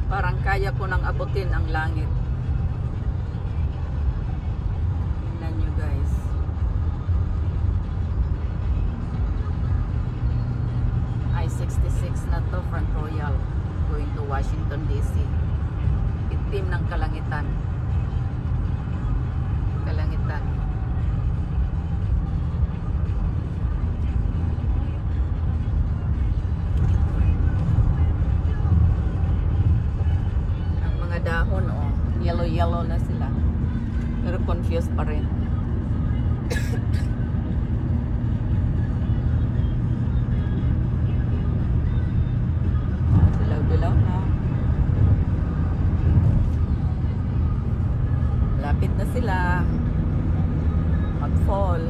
Parang kaya ko nang abutin ang langit. Tingnan nyo guys. I-66 na to, Front Royal. Going to Washington DC. Itim ng kalangitan. Kalangitan. Ang mga dahon, oh, yellow na sila. Pero confused pa rin. Dilaw na. Lapit na sila mag-fall.